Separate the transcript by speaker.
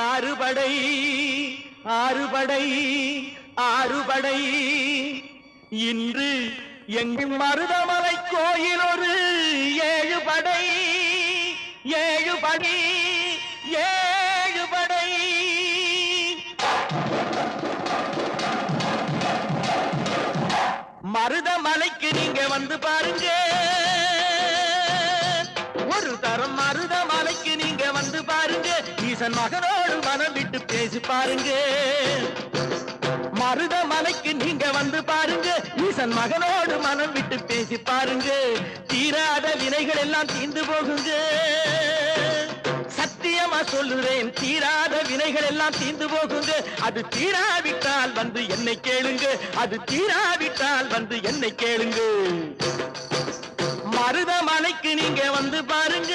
Speaker 1: ஆறுபடை ஆறுபடை ஆறுபடை இன்று எங்கும் மருதமலை கோயில் ஒரு 7 படை 7 படை 7 படை மருதமலைக்கு நீங்க வந்து பாருங்க ஒரு தரம் மருதமலைக்கு நீங்க வந்து பாருங்க ஈசன் மகனோடு மனம் விட்டு பேசி பாருங்க மருதமலைக்கு நீங்க வந்து பாருங்க ஈசன் மகனோடு மனம் விட்டு பேசி பாருங்க தீராத வினைகள் எல்லாம் தீர்ந்து போகுங்க சத்தியமா சொல்லுறேன் தீராத வினைகள் எல்லாம் தீர்ந்து போகுங்க அது தீராவிட்டால் வந்து என்னை கேளுங்க அது தீராவிட்டால் வந்து என்னை கேளுங்க மருதமலைக்கு நீங்க வந்து பாருங்க